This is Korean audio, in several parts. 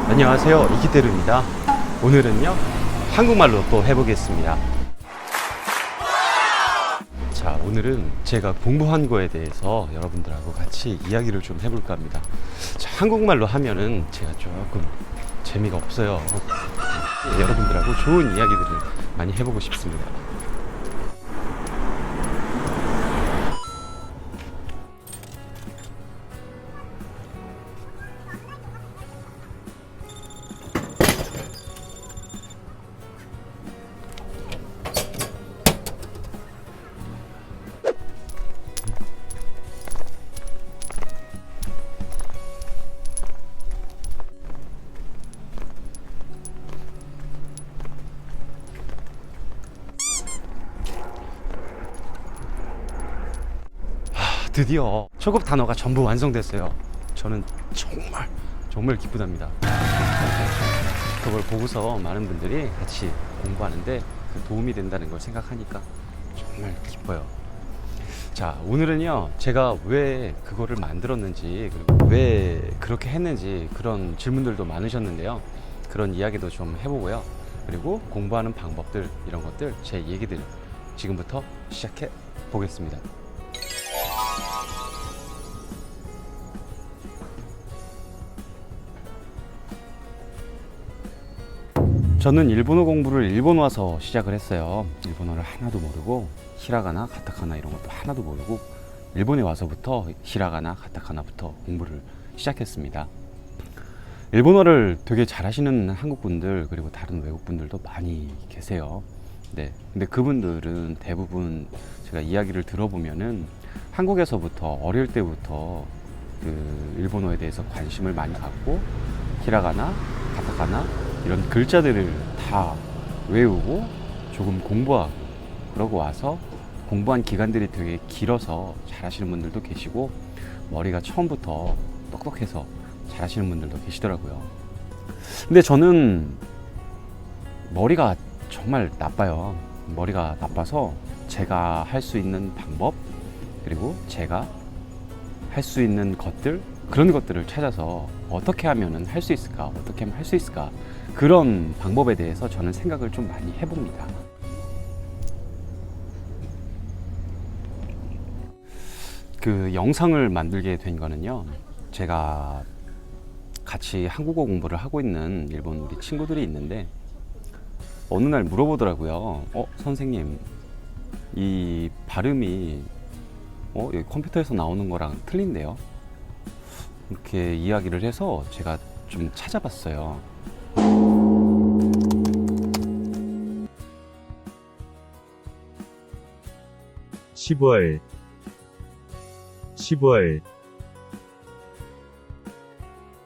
안녕하세요, 이기태루입니다. 오늘은요, 한국말로 또 해보겠습니다. 자, 오늘은 제가 공부한 거에 대해서 여러분들하고 같이 이야기를 좀 해볼까 합니다. 자, 한국말로 하면은 제가 조금 재미가 없어요. 여러분들하고 좋은 이야기들을 많이 해보고 싶습니다. 드디어 초급 단어가 전부 완성됐어요. 저는 정말 기쁘답니다. 그걸 보고서 많은 분들이 같이 공부하는데 도움이 된다는 걸 생각하니까 정말 기뻐요. 자, 오늘은요, 제가 왜 그거를 만들었는지, 그리고 왜 그렇게 했는지 그런 질문들도 많으셨는데요. 그런 이야기도 좀 해보고요. 그리고 공부하는 방법들, 이런 것들, 제 얘기들 지금부터 시작해 보겠습니다. 저는 일본어 공부를 일본 와서 시작을 했어요. 일본어를 하나도 모르고 히라가나, 가타카나 이런 것도 하나도 모르고 일본에 와서부터 히라가나, 가타카나부터 공부를 시작했습니다. 일본어를 되게 잘하시는 한국분들 그리고 다른 외국분들도 많이 계세요. 네, 근데 그분들은 대부분 제가 이야기를 들어보면은 한국에서부터 어릴 때부터 그 일본어에 대해서 관심을 많이 갖고 히라가나, 가타카나 이런 글자들을 다 외우고 조금 공부하고 그러고 와서 공부한 기간들이 되게 길어서 잘하시는 분들도 계시고 머리가 처음부터 똑똑해서 잘하시는 분들도 계시더라고요. 근데 저는 머리가 정말 나빠요. 머리가 나빠서 제가 할 수 있는 방법 그리고 제가 할 수 있는 것들 그런 것들을 찾아서 어떻게 하면 할 수 있을까 어떻게 하면 할 수 있을까 그런 방법에 대해서 저는 생각을 좀 많이 해봅니다. 그 영상을 만들게 된 거는요, 제가 같이 한국어 공부를 하고 있는 일본 우리 친구들이 있는데 어느 날 물어보더라고요. 선생님, 이 발음이 여기 컴퓨터에서 나오는 거랑 틀린데요? 이렇게 이야기를 해서 제가 좀 찾아봤어요. 10월 10월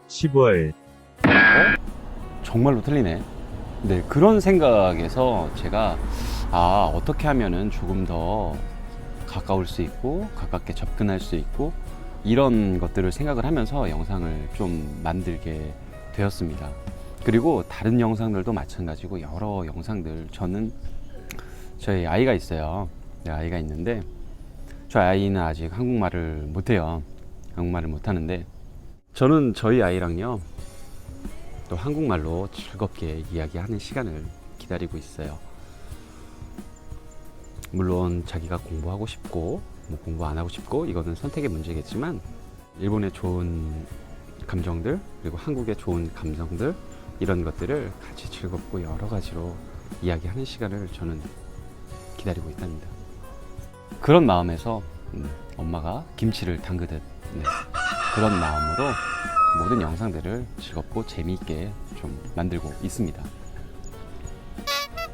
10월 정말로 틀리네. 네, 그런 생각에서 제가 어떻게 하면은 조금 더 가까울 수 있고 가깝게 접근할 수 있고 이런 것들을 생각을 하면서 영상을 좀 만들게 되었습니다. 그리고 다른 영상들도 마찬가지고 여러 영상들, 저는 저희 아이가 있어요. 네, 아이가 있는데 저희 아이는 아직 한국말을 못해요. 한국말을 못하는데 저는 저희 아이랑요 또 한국말로 즐겁게 이야기하는 시간을 기다리고 있어요. 물론 자기가 공부하고 싶고 뭐 공부 안 하고 싶고 이거는 선택의 문제겠지만 일본의 좋은 감정들 그리고 한국의 좋은 감정들 이런 것들을 같이 즐겁고 여러 가지로 이야기하는 시간을 저는 기다리고 있답니다. 그런 마음에서 엄마가 김치를 담그듯 그런 마음으로 모든 영상들을 즐겁고 재미있게 좀 만들고 있습니다.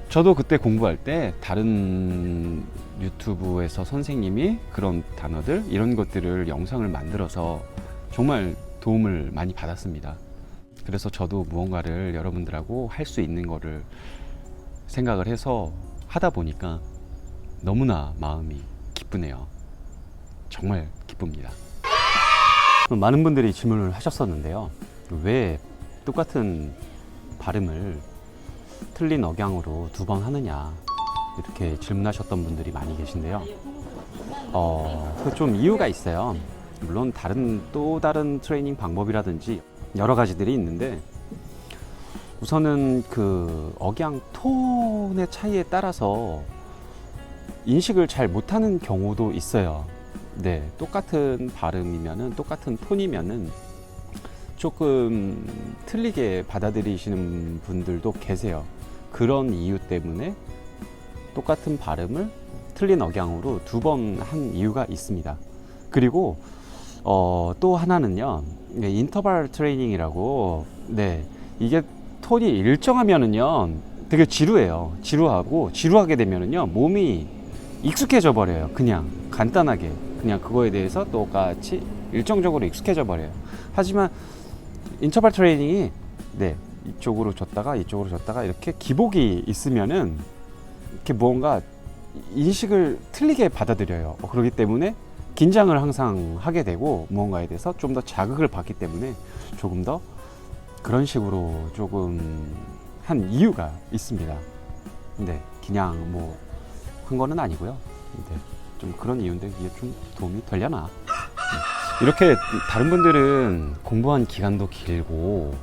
저도 그때 공부할 때 다른 유튜브에서 선생님이 그런 단어들 이런 것들을 영상을 만들어서 정말 도움을 많이 받았습니다. 그래서 저도 무언가를 여러분들하고 할 수 있는 거를 생각을 해서 하다 보니까 너무나 마음이 기쁘네요. 정말 기쁩니다. 많은 분들이 질문을 하셨었는데요. 왜 똑같은 발음을 틀린 억양으로 2번 하느냐 이렇게 질문하셨던 분들이 많이 계신데요. 좀 이유가 있어요. 물론 또 다른 트레이닝 방법이라든지 여러 가지들이 있는데 우선은 그 억양 톤의 차이에 따라서 인식을 잘 못하는 경우도 있어요. 네, 똑같은 발음이면은, 똑같은 톤이면은 조금 틀리게 받아들이시는 분들도 계세요. 그런 이유 때문에 똑같은 발음을 틀린 억양으로 2번 한 이유가 있습니다. 그리고 또 하나는요, 인터벌 트레이닝이라고, 네, 이게 톤이 일정하면은요 되게 지루해요. 지루하게 되면은요 몸이 익숙해져 버려요. 그냥 간단하게 그냥 그거에 대해서 똑같이 일정적으로 익숙해져 버려요. 하지만 인터벌 트레이닝이, 네, 이쪽으로 줬다가 이렇게 기복이 있으면은 이렇게 무언가 인식을 틀리게 받아들여요. 그렇기 때문에 긴장을 항상 하게 되고 무언가에 대해서 좀 더 자극을 받기 때문에 조금 더 그런 식으로 조금 한 이유가 있습니다. 근데 그냥 뭐 한 거는 아니고요. 근데 좀 그런 이유인데 이게 좀 도움이 되려나? 이렇게 다른 분들은 공부한 기간도 길고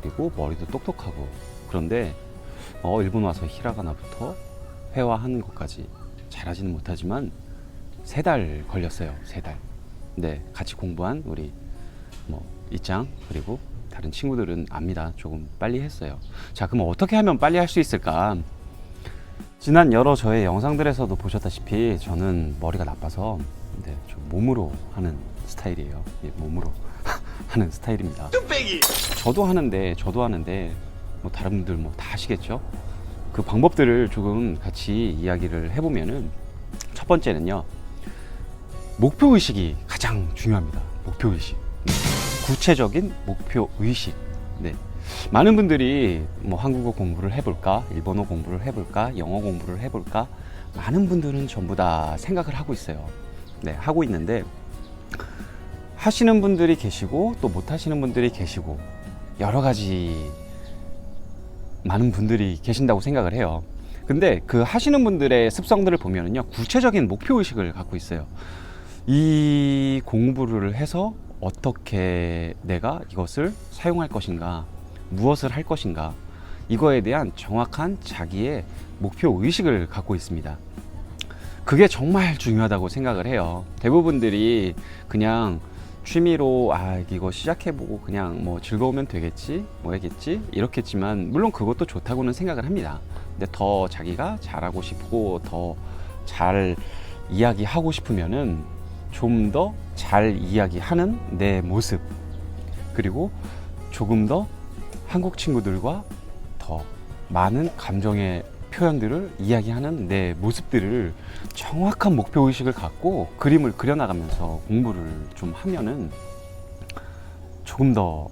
그리고 머리도 똑똑하고 그런데 일본 와서 히라가나부터 회화하는 것까지 잘하지는 못하지만 3달 걸렸어요. 3달. 네, 같이 공부한 우리 뭐 이짱 그리고 다른 친구들은 압니다. 조금 빨리 했어요. 자, 그럼 어떻게 하면 빨리 할 수 있을까? 지난 여러 저의 영상들에서도 보셨다시피 저는 머리가 나빠서, 네, 좀 몸으로 하는 스타일이에요. 예, 몸으로 하는 스타일입니다. 저도 하는데 뭐 다른 분들 뭐 다 하시겠죠? 그 방법들을 조금 같이 이야기를 해보면은, 첫 번째는요, 목표의식이 가장 중요합니다. 목표의식. 구체적인 목표의식. 네. 많은 분들이 뭐 한국어 공부를 해볼까, 일본어 공부를 해볼까, 영어 공부를 해볼까, 많은 분들은 전부 다 생각을 하고 있어요. 네, 하고 있는데, 하시는 분들이 계시고, 또 못 하시는 분들이 계시고, 여러 가지 많은 분들이 계신다고 생각을 해요. 근데 그 하시는 분들의 습성들을 보면은요, 구체적인 목표의식을 갖고 있어요. 이 공부를 해서 어떻게 내가 이것을 사용할 것인가, 무엇을 할 것인가, 이거에 대한 정확한 자기의 목표의식을 갖고 있습니다. 그게 정말 중요하다고 생각을 해요. 대부분들이 그냥 취미로 이거 시작해보고 그냥 뭐 즐거우면 되겠지, 뭐 하겠지, 이렇겠지만 물론 그것도 좋다고는 생각을 합니다. 근데 더 자기가 잘하고 싶고 더 잘 이야기하고 싶으면은 좀 더 잘 이야기하는 내 모습, 그리고 조금 더 한국 친구들과 더 많은 감정의 표현들을 이야기하는 내 모습들을 정확한 목표의식을 갖고 그림을 그려나가면서 공부를 좀 하면은 조금 더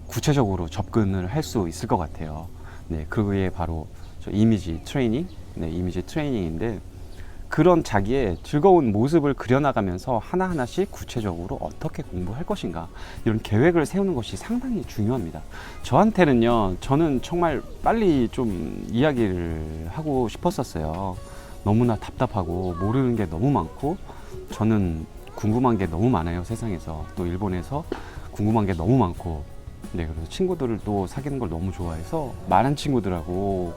구체적으로 접근을 할 수 있을 것 같아요. 네, 그게 바로 저 이미지 트레이닝, 네, 이미지 트레이닝인데, 그런 자기의 즐거운 모습을 그려나가면서 하나하나씩 구체적으로 어떻게 공부할 것인가, 이런 계획을 세우는 것이 상당히 중요합니다. 저한테는요, 저는 정말 빨리 좀 이야기를 하고 싶었었어요. 너무나 답답하고 모르는 게 너무 많고, 저는 궁금한 게 너무 많아요. 세상에서, 또 일본에서 궁금한 게 너무 많고, 네, 그래서 친구들을 또 사귀는 걸 너무 좋아해서 많은 친구들하고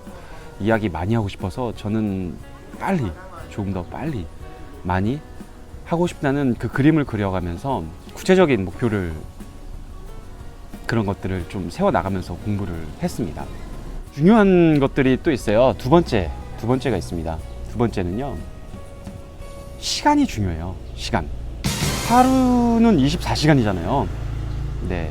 이야기 많이 하고 싶어서 저는 빨리, 조금 더 빨리 많이 하고 싶다는 그 그림을 그려가면서 구체적인 목표를, 그런 것들을 좀 세워나가면서 공부를 했습니다. 중요한 것들이 또 있어요. 두 번째가 있습니다. 두 번째는요, 시간이 중요해요. 시간. 하루는 24시간이잖아요. 네.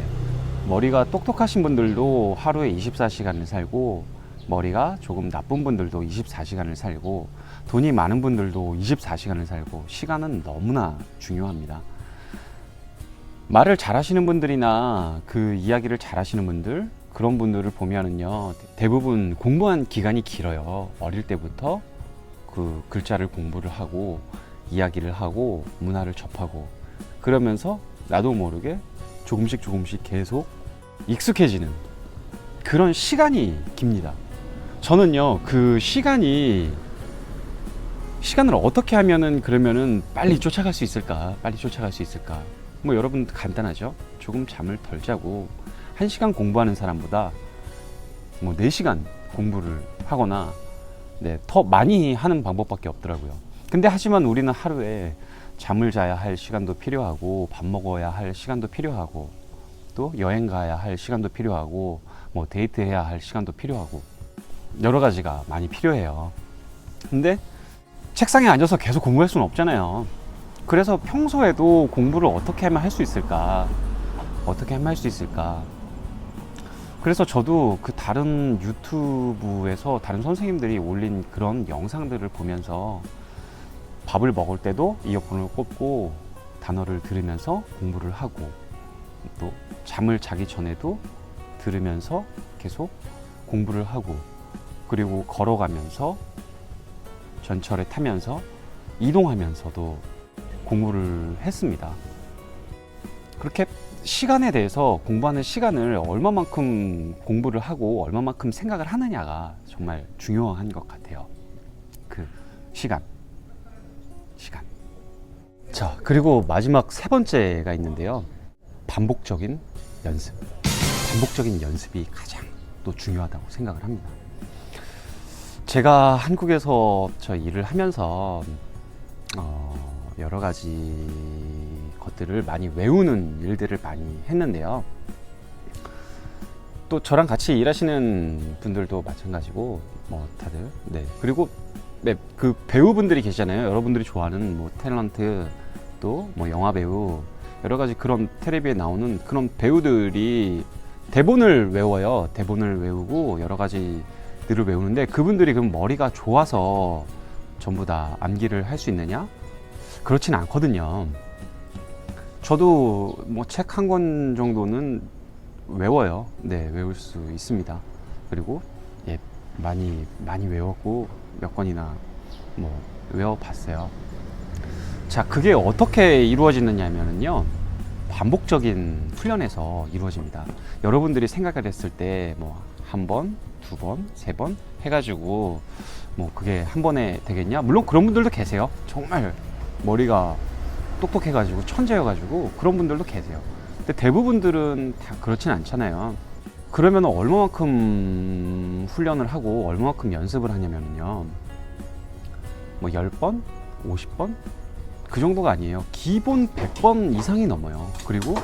머리가 똑똑하신 분들도 하루에 24시간을 살고, 머리가 조금 나쁜 분들도 24시간을 살고, 돈이 많은 분들도 24시간을 살고, 시간은 너무나 중요합니다. 말을 잘하시는 분들이나 그 이야기를 잘하시는 분들, 그런 분들을 보면은요, 대부분 공부한 기간이 길어요. 어릴 때부터 그 글자를 공부를 하고 이야기를 하고 문화를 접하고, 그러면서 나도 모르게 조금씩 계속 익숙해지는 그런 시간이 깁니다. 저는요, 그 시간을 어떻게 하면은 그러면은 빨리 쫓아갈 수 있을까? 뭐 여러분 간단하죠? 조금 잠을 덜 자고 1시간 공부하는 사람보다 뭐 4시간 공부를 하거나 네, 더 많이 하는 방법밖에 없더라고요. 근데 하지만 우리는 하루에 잠을 자야 할 시간도 필요하고 밥 먹어야 할 시간도 필요하고 또 여행 가야 할 시간도 필요하고 뭐 데이트해야 할 시간도 필요하고 여러 가지가 많이 필요해요. 근데 책상에 앉아서 계속 공부할 수는 없잖아요. 그래서 평소에도 공부를 어떻게 하면 할 수 있을까? 어떻게 하면 할 수 있을까? 그래서 저도 그 다른 유튜브에서 다른 선생님들이 올린 그런 영상들을 보면서 밥을 먹을 때도 이어폰을 꽂고 단어를 들으면서 공부를 하고 또 잠을 자기 전에도 들으면서 계속 공부를 하고 그리고 걸어가면서 전철에 타면서 이동하면서도 공부를 했습니다. 그렇게 시간에 대해서 공부하는 시간을 얼마만큼 공부를 하고 얼마만큼 생각을 하느냐가 정말 중요한 것 같아요. 그 시간. 자, 그리고 마지막 3번째가 있는데요. 반복적인 연습. 반복적인 연습이 가장 또 중요하다고 생각을 합니다. 제가 한국에서 저 일을 하면서 여러 가지 것들을 많이 외우는 일들을 많이 했는데요. 또 저랑 같이 일하시는 분들도 마찬가지고 뭐 다들 네 그리고 네, 그 배우분들이 계시잖아요. 여러분들이 좋아하는 뭐 탤런트 또 뭐 영화 배우 여러 가지 그런 텔레비에 나오는 그런 배우들이 대본을 외워요. 대본을 외우고 여러 가지들을 외우는데 그분들이 그럼 머리가 좋아서 전부 다 암기를 할 수 있느냐? 그렇진 않거든요. 저도 뭐 책 한 권 정도는 외워요. 네, 외울 수 있습니다. 그리고 예, 많이 외웠고 몇 권이나 뭐 외워봤어요. 자, 그게 어떻게 이루어지느냐면요, 반복적인 훈련에서 이루어집니다. 여러분들이 생각을 했을 때 뭐 한 번, 두 번, 세 번 해가지고 뭐 그게 한 번에 되겠냐? 물론 그런 분들도 계세요. 정말 머리가 똑똑해가지고 천재여가지고 그런 분들도 계세요. 근데 대부분들은 다 그렇진 않잖아요. 그러면 얼마만큼 훈련을 하고 얼마만큼 연습을 하냐면요, 뭐 10번, 50번 그 정도가 아니에요. 기본 100번 이상이 넘어요. 그리고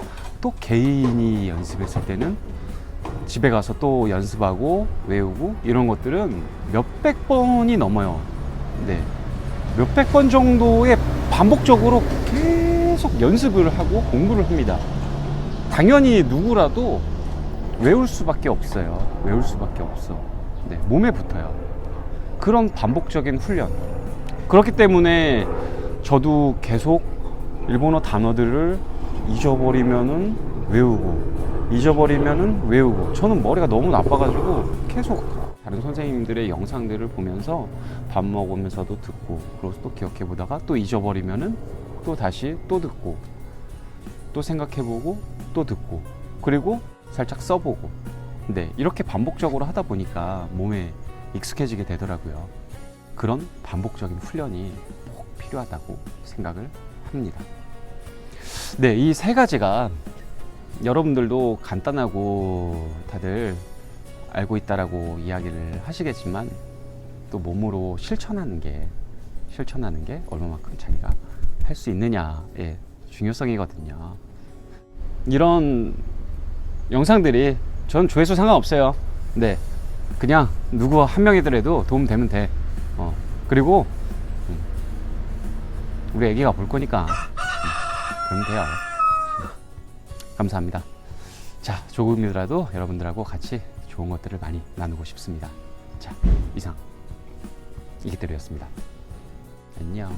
또 개인이 연습했을 때는 집에 가서 또 연습하고 외우고 이런 것들은 몇백 번이 넘어요. 네, 몇백 번 정도의 반복적으로 계속 연습을 하고 공부를 합니다. 당연히 누구라도 외울 수밖에 없어요. 외울 수밖에 없어. 네, 몸에 붙어요. 그런 반복적인 훈련. 그렇기 때문에 저도 계속 일본어 단어들을 잊어버리면은 외우고 저는 머리가 너무 나빠가지고 계속 다른 선생님들의 영상들을 보면서 밥 먹으면서도 듣고 그리고 또 기억해 보다가 또 잊어버리면은 또 다시 또 듣고 또 생각해보고 또 듣고 그리고 살짝 써보고 네, 이렇게 반복적으로 하다 보니까 몸에 익숙해지게 되더라고요. 그런 반복적인 훈련이 꼭 필요하다고 생각을 합니다. 네, 이 3가지가 여러분들도 간단하고 다들 알고 있다라고 이야기를 하시겠지만 또 몸으로 실천하는 게 얼마만큼 자기가 할 수 있느냐의 중요성이거든요. 이런 영상들이 전 조회수 상관없어요. 네, 그냥 누구 한 명이더라도 도움 되면 돼. 그리고 우리 애기가 볼 거니까 그러면 돼요. 감사합니다. 자, 조금이라도 여러분들하고 같이 좋은 것들을 많이 나누고 싶습니다. 자, 이상 이기태루였습니다. 안녕.